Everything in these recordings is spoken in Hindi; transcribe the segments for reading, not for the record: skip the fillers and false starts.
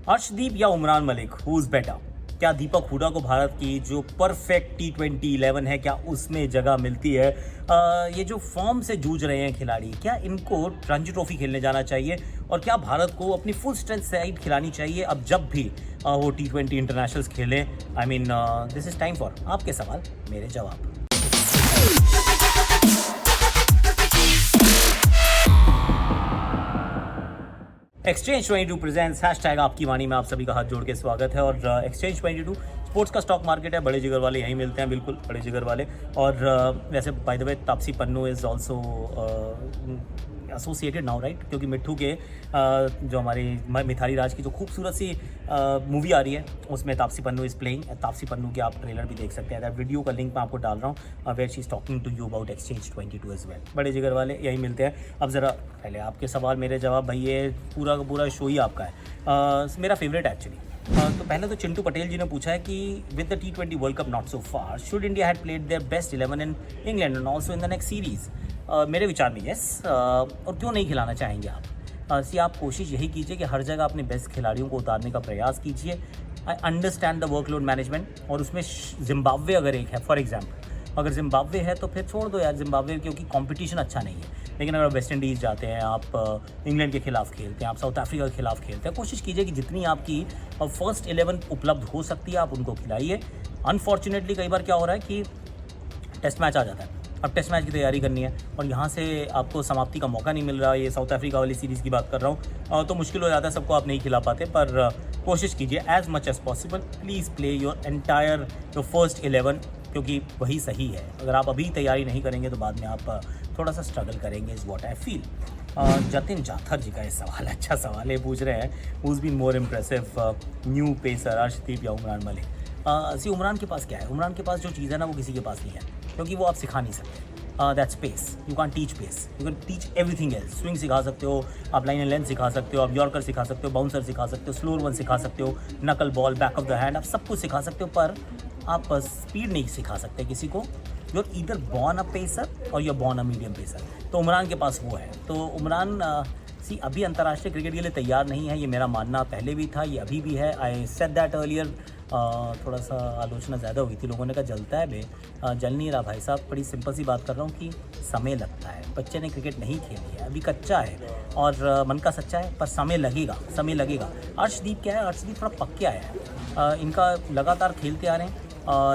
अर्शदीप या Umran Malik, who is better? क्या दीपक हुडा को भारत की जो परफेक्ट T20 11 है, क्या उसमें जगह मिलती है? ये जो फॉर्म से जूझ रहे हैं खिलाड़ी, क्या इनको रणजी ट्रॉफी खेलने जाना चाहिए? और क्या भारत को अपनी फुल स्ट्रेंथ साइड खिलानी चाहिए अब जब भी वो T20 इंटरनेशनल्स खेलें? I mean, this is time for आपके सवाल मेरे जवाब। एक्सचेंज 22 प्रेजेंट्स हैशटैग आपकी वाणी में आप सभी का हाथ जोड़ के स्वागत है। और एक्सचेंज 22 स्पोर्ट्स का स्टॉक मार्केट है, बड़े जिगर वाले यहीं मिलते हैं, बिल्कुल बड़े जिगर वाले। और वैसे by the way Taapsee Pannu is also associated now, right? क्योंकि मिट्ठू के जो हमारी मिथाली राज की जो खूबसूरत सी मूवी आ रही है उसमें तापसी पन्नू इज़ प्लेइंग। तापसी पन्नू की आप ट्रेलर भी देख सकते हैं। दैट वीडियो का लिंक मैं आपको डाल रहा हूँ, where she is talking to you about exchange 22 as well. बड़े जिगर वाले यहीं मिलते हैं। अब ज़रा पहले आपके सवाल मेरे जवाब। भाई ये पूरा का पूरा शो ही आपका है, मेरा फेवरेट एक्चुअली। तो पहले तो चिंटू पटेल जी ने पूछा है कि with the T20 world cup not so far, should India had played their best 11 in England and also in the next series? मेरे विचार में यस। और क्यों नहीं खिलाना चाहेंगे आप? आप कोशिश यही कीजिए कि हर जगह अपने बेस्ट खिलाड़ियों को उतारने का प्रयास कीजिए। I understand the workload management, और उसमें जिम्बाब्वे अगर एक है, फॉर एग्जाम्पल अगर जिम्बाब्वे है तो फिर छोड़ दो यार जिम्बाब्वे, क्योंकि कंपटीशन अच्छा नहीं है। लेकिन अगर वेस्ट इंडीज़ जाते हैं, आप इंग्लैंड के खिलाफ खेलते हैं, आप साउथ अफ्रीका के खिलाफ खेलते हैं, कोशिश कीजिए कि जितनी आपकी फर्स्ट 11 उपलब्ध हो सकती है आप उनको खिलाइए। अनफॉर्चुनेटली कई बार क्या हो रहा है कि टेस्ट मैच आ जाता है, अब टेस्ट मैच की तैयारी करनी है और यहाँ से आपको समाप्ति का मौका नहीं मिल रहा। ये साउथ अफ्रीका वाली सीरीज़ की बात कर रहा हूँ, तो मुश्किल हो जाता है, सबको आप नहीं खिला पाते। पर कोशिश कीजिए as much as possible, please play your entire your first 11, क्योंकि वही सही है। अगर आप अभी तैयारी नहीं करेंगे तो बाद में आप थोड़ा सा स्ट्रगल करेंगे, is what I feel. Jatin Jathar ji का ये सवाल अच्छा सवाल है, पूछ रहे हैं who is been more impressive new pacer, Arshdeep या उमरान मलिक? उमरान के पास क्या है? उमरान के पास जो चीज़ है ना वो किसी के पास नहीं है, क्योंकि वो आप सिखा नहीं सकते। That's pace, you can teach pace, you can teach everything else. Swing सिखा सकते हो आप, लाइन एंड लेंथ सिखा सकते हो आप, यॉर्कर सिखा सकते हो, बाउंसर सिखा सकते हो, स्लोअर वन सिखा सकते हो, नकल ball, back of the hand, आप सब कुछ सिखा सकते हो, पर आप स्पीड नहीं सिखा सकते किसी को। You're either born a pacer और you're born a medium pacer. तो उमरान के पास वो है। तो उमरान अभी अंतर्राष्ट्रीय क्रिकेट के लिए तैयार नहीं है, ये मेरा मानना पहले भी था, ये अभी भी है। I said that earlier. थोड़ा सा आलोचना ज़्यादा हुई थी, लोगों ने कहा जलता है बे। जल नहीं रहा भाई साहब, बड़ी सिंपल सी बात कर रहा हूँ कि समय लगता है। बच्चे ने क्रिकेट नहीं खेली है, अभी कच्चा है और मन का सच्चा है, पर समय लगेगा, समय लगेगा। अर्शदीप क्या है? अर्शदीप थोड़ा पक्के आया है, इनका लगातार खेलते आ रहे हैं।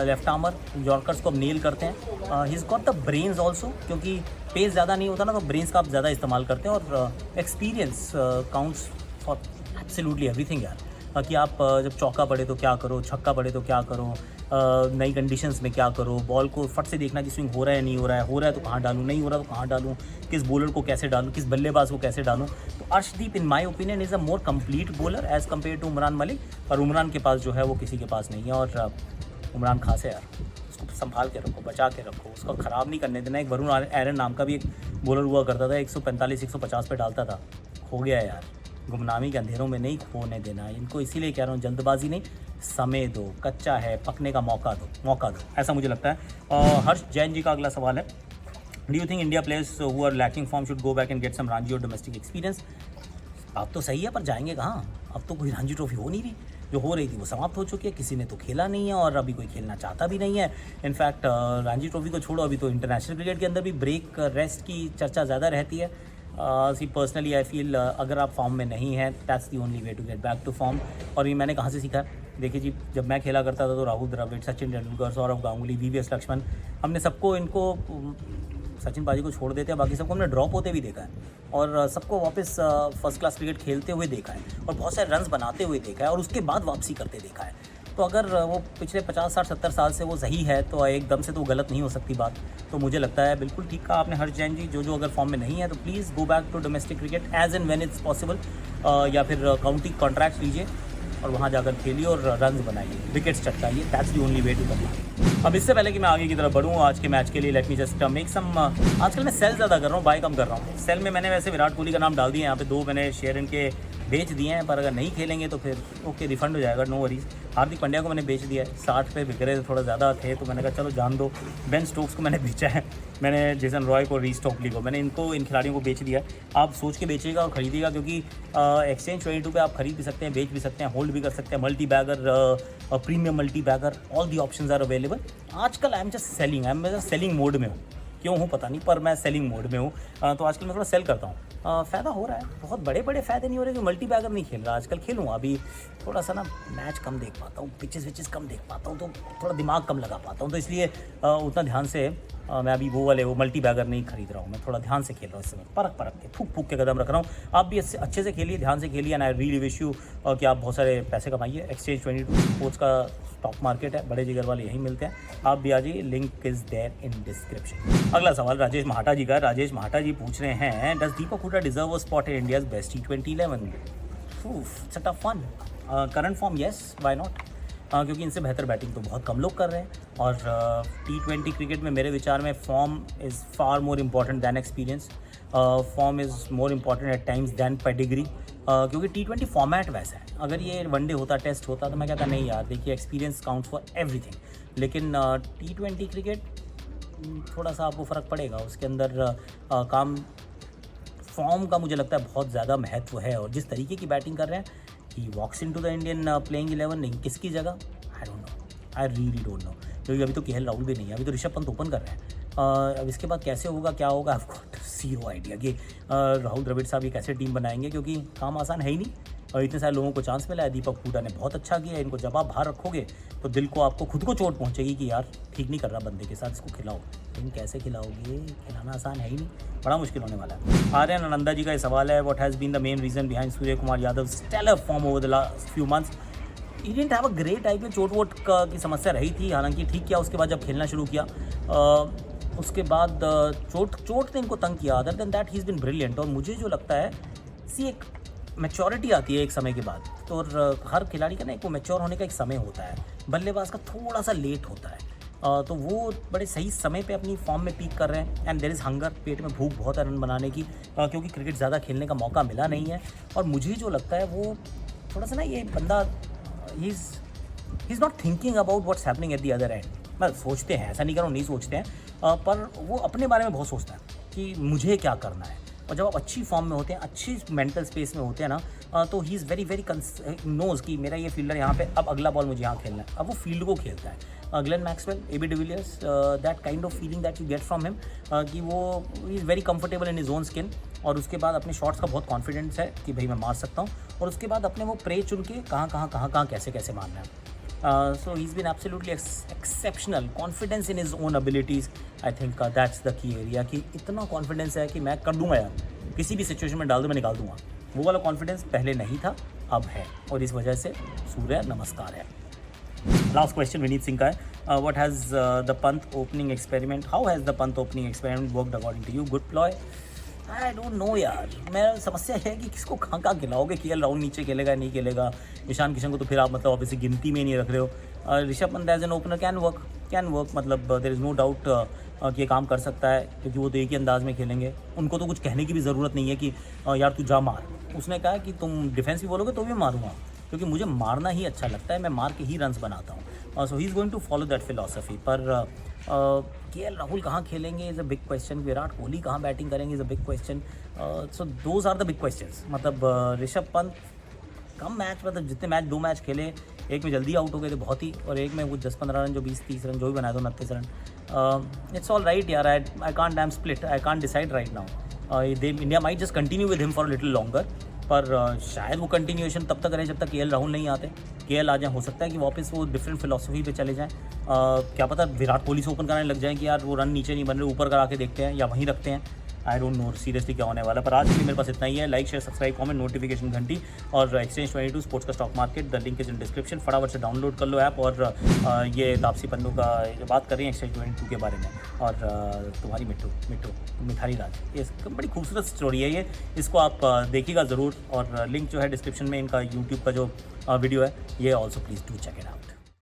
लेफ्ट आर्मर यॉर्कर्स को अब नेल करते हैं। He is got the brains also, क्योंकि पेस ज़्यादा नहीं होता ना, तो ब्रेन्स का आप ज़्यादा इस्तेमाल करते हैं। और experience counts for absolutely everything यार। कि आप जब चौका पड़े तो क्या करो, छक्का पड़े तो क्या करो, नई कंडीशंस में क्या करो, बॉल को फट से देखना कि स्विंग हो रहा है नहीं हो रहा है, हो रहा है तो कहाँ डालूँ, नहीं हो रहा तो कहाँ डालूँ, किस बॉलर को कैसे डालूँ, किस बल्लेबाज को कैसे डालूँ। तो Arshdeep in my opinion is a more complete bowler as compare to Umran Malik. और उमरान के पास जो है वो किसी के पास नहीं है। और उमरान खास है यार, उसको संभाल के रखो, बचा के रखो, उसको ख़राब नहीं करने देना। एक वरुण एरन नाम का भी एक बॉलर हुआ करता था, 145-150 पे डालता था, हो गया यार। गुमनामी के अंधेरों में नहीं खोने देना इनको, इसीलिए कह रहा हूँ जल्दबाजी नहीं, समय दो, कच्चा है, पकने का मौका दो, ऐसा मुझे लगता है। हर्ष जैन जी का अगला सवाल है, do you think India players who are lacking form should go back and get some Ranji और डोमेस्टिक एक्सपीरियंस? बात तो सही है, पर जाएंगे कहाँ? अब तो कोई रणजी ट्रॉफी हो नहीं रही, जो हो रही थी वो समाप्त हो चुकी है, किसी ने तो खेला नहीं है और अभी कोई खेलना चाहता भी नहीं है। इनफैक्ट रणजी ट्रॉफी को छोड़ो, अभी तो इंटरनेशनल क्रिकेट के अंदर भी ब्रेक रेस्ट की चर्चा ज़्यादा रहती है। पर्सनली आई फील अगर आप फॉर्म में नहीं हैं, that's the only way to get back to form. और ये मैंने कहाँ से सीखा? देखिए जी, जब मैं खेला करता था तो राहुल द्रविड़, सचिन तेंदुलकर, सौरव गांगुली, VVS लक्ष्मण, हमने सबको इनको, सचिन पाजी को छोड़ देते हैं, बाकी सबको हमने ड्रॉप होते भी देखा है और सबको वापस फर्स्ट क्लास क्रिकेट खेलते हुए देखा है और बहुत सारे रन्स बनाते हुए देखा है और उसके बाद वापसी करते देखा है। तो अगर वो पिछले 50, 60, 70 साल से वो सही है तो एकदम से तो गलत नहीं हो सकती बात। तो मुझे लगता है बिल्कुल ठीक कहा आपने हर्ष जैन जी, जो अगर फॉर्म में नहीं है तो please go back to domestic cricket as and when it's possible, या फिर काउंटी कॉन्ट्रैक्ट लीजिए और वहाँ जाकर खेलिए और रन बनाइए, विकेट्स चटकाइए। That's the only way to come. अब इससे पहले कि मैं आगे की तरफ बढ़ूँ आज के मैच के लिए, let me just make some, आजकल मैं सेल ज़्यादा कर रहा हूँ, बाय कम कर रहा हूँ। सेल में मैंने वैसे विराट कोहली का नाम डाल दिया, यहाँ पे 2 मैंने शेयर इनके बेच दिए हैं, पर अगर नहीं खेलेंगे तो फिर ओके रिफंड हो जाएगा, नो वरीज। हार्दिक पांड्या को मैंने बेच दिया है, 60 पे बिक रहे थे, थोड़ा ज़्यादा थे तो मैंने कहा चलो जान दो। बेन स्टोक्स को मैंने बेचा है, मैंने जेसन रॉय को, रीस टॉपली को, मैंने इन खिलाड़ियों को बेच दिया है। आप सोच के बेचिएगा और ख़रीदिएगा, क्योंकि एक्सचेंज 22 पे आप खरीद भी सकते हैं, बेच भी सकते हैं, होल्ड भी कर सकते हैं, multi bagger, premium multi bagger, all the options are available. आजकल I am just selling mode में हूँ, क्यों हूँ पता नहीं, पर मैं सेलिंग मोड में हूँ। तो आजकल मैं थोड़ा सेल करता हूँ, फ़ायदा हो रहा है, बहुत बड़े बड़े फ़ायदे नहीं हो रहे कि मल्टी बैगर नहीं खेल रहा आजकल। खेलूँगा अभी, थोड़ा सा ना मैच कम देख पाता हूँ, पिचेस कम देख पाता हूँ, तो थोड़ा दिमाग कम लगा पाता हूँ, तो इसलिए उतना ध्यान से मैं अभी वो मल्टी बैगर नहीं खरीद रहा हूँ। मैं थोड़ा ध्यान से खेल रहा हूँ इस समय, परख के फूक के कदम रख रहा हूँ। आप भी अच्छे से खेलिए, ध्यान से खेलिए, and I really wish you कि आप बहुत सारे पैसे कमाइए। एक्सचेंज 22 स्पोर्ट्स का स्टॉक मार्केट है, बड़े जिगर वाले यहीं मिलते हैं, आप भी आ जाइए, link is there in description. अगला सवाल राजेश महाटा जी का। राजेश महाटा जी पूछ रहे हैं, does Deepak Hooda deserve a spot in India's best T20 11? It's a tough one. Current form yes, why not, क्योंकि इनसे बेहतर बैटिंग तो बहुत कम लोग कर रहे हैं, और T20 क्रिकेट में मेरे विचार में form is far more important than experience. Form is more important at times than pedigree, क्योंकि T20 फॉर्मेट वैसा है। अगर ये वनडे होता, टेस्ट होता, तो मैं कहता नहीं यार, देखिए एक्सपीरियंस काउंट्स फॉर एवरीथिंग, लेकिन T20 क्रिकेट थोड़ा सा आपको फ़र्क पड़ेगा, उसके अंदर काम फॉर्म का मुझे लगता है बहुत ज़्यादा महत्व है। और जिस तरीके की बैटिंग कर रहे हैं, ही वॉक्स इन टू द इंडियन प्लेइंग 11, नहीं किसकी जगह, आई don't no, I really don't know, क्योंकि अभी तो KL राहुल भी नहीं है, अभी तो ऋषभ पंत ओपन कर रहे हैं। अब इसके बाद कैसे होगा, क्या होगा, I have got zero idea कि राहुल द्रविड़ साहब ये कैसे टीम बनाएंगे, क्योंकि काम आसान है ही नहीं, और इतने सारे लोगों को चांस मिला है। दीपक हुडा ने बहुत अच्छा किया, इनको जब आप बाहर रखोगे तो दिल को, आपको खुद को चोट पहुंचेगी कि यार ठीक नहीं कर रहा बंदे के साथ, इसको खिलाओ, लेकिन कैसे खिलाओगे, खिलाना आसान है ही नहीं, बड़ा मुश्किल होने वाला है। आर्यन आनंदा जी का ये सवाल है, what has been the main reason behind Surya Kumar Yadav stellar form over the last few months? He didn't have a great IPL, चोट वोट की समस्या रही थी, हालांकि ठीक किया उसके बाद जब खेलना शुरू किया, उसके बाद चोट ने इनको तंग किया। Other than that he is been brilliant. और मुझे जो लगता है, एक मैच्योरिटी आती है एक समय के बाद, तो और हर खिलाड़ी का ना एक मैच्योर होने का एक समय होता है, बल्लेबाज का थोड़ा सा लेट होता है, तो वो बड़े सही समय पे अपनी फॉर्म में पीक कर रहे हैं। एंड देयर इज़ हंगर, पेट में भूख बहुत है रन बनाने की, क्योंकि क्रिकेट ज़्यादा खेलने का मौका मिला नहीं है। और मुझे जो लगता है वो थोड़ा सा ना, ये बंदा he is not thinking about what's happening at the other and. मतलब सोचते हैं, ऐसा नहीं कर रहा हूँ, नहीं सोचते हैं, पर वो अपने बारे में बहुत सोचता है कि मुझे क्या करना है। और जब आप अच्छी फॉर्म में होते हैं, अच्छी मेंटल स्पेस में होते हैं ना, तो ही इज़ वेरी नोज़ कि मेरा ये फील्डर यहाँ पे, अब अगला बॉल मुझे यहाँ खेलना है, अब वो फील्ड को खेलता है। Glenn Maxwell, AB de Villiers, that kind of feeling that you get from him, कि वो is very comfortable in his own skin, और उसके बाद अपने शॉट्स का बहुत कॉन्फिडेंस है कि भाई मैं मार सकता हूँ, और उसके बाद अपने वो प्रे चुन के कहाँ कैसे मारना है। So he's been absolutely exceptional, confidence in his own abilities. I think that's the key area, कि इतना कॉन्फिडेंस है कि मैं कर दूंगा यार, किसी भी सिचुएशन में डाल दो मैं निकाल दूंगा। वो वाला कॉन्फिडेंस पहले नहीं था, अब है, और इस वजह से सूर्य नमस्कार है। लास्ट क्वेश्चन विनीत सिंह का है, what has the Pant opening experiment, how has the Pant opening experiment worked according to you? Good ploy, I don't know यार। मेरा समस्या है कि किसको कहाँ खिलाओगे, KL राहुल नीचे खेलेगा नहीं खेलेगा, ईशान किशन को तो फिर आप मतलब ऑब्वियसली गिनती में नहीं रख रहे हो। Rishabh Pant as an opener can work, मतलब देयर इज़ नो डाउट कि ये काम कर सकता है, क्योंकि वो तो एक ही अंदाज में खेलेंगे। उनको तो कुछ कहने की भी ज़रूरत नहीं है कि यार तू जा मार। उसने कहा कि तुम डिफेंस भी बोलोगे तो भी मारूंगा, क्योंकि मुझे मारना ही अच्छा लगता है, मैं मार के ही रन्स बनाता हूँ। So he is going to follow that philosophy. पर KL राहुल कहाँ खेलेंगे is a big question, Virat Kohli कहाँ बैटिंग करेंगे is a big question. So those are the big questions. मतलब ऋषभ पंत कम मैच, मतलब जितने मैच 2 मैच खेले, एक में जल्दी आउट हो गए थे बहुत ही, और एक में वो 10-15 रन, जो 20-30 रन जो भी बनाए, 29 रन। इट्स ऑल राइट यार, I can't, I am split, I can't decide right now. India might just continue with him for little longer, पर शायद वो कंटिन्यूएशन तब तक रहे जब तक KL राहुल नहीं आते। KL आ जाए, हो सकता है कि वापस वो डिफरेंट फिलॉसफी पे चले जाएं। क्या पता विराट कोहली से ओपन कराने लग जाएं कि यार वो रन नीचे नहीं बन रहे, ऊपर करा के देखते हैं, या वहीं रखते हैं। आई डोंट नो सीरियसली क्या होने वाला। पर आज के लिए मेरे पास इतना ही है। Like, share, subscribe, comment, notification घंटी, और एक्सचेंज 22 स्पोर्ट्स का stock market, the link is in description. फटाफट से डाउनलोड कर लो ऐप। और ये तापसी पन्नू का जो बात कर रही है एक्सचेंज 22 के बारे में, और तुम्हारी मिठारी राज, ये बड़ी खूबसूरत स्टोरी है ये, इसको आप देखिएगा ज़रूर। और लिंक जो है डिस्क्रिप्शन में, इनका यूट्यूब का जो वीडियो है, ये also please do check it out.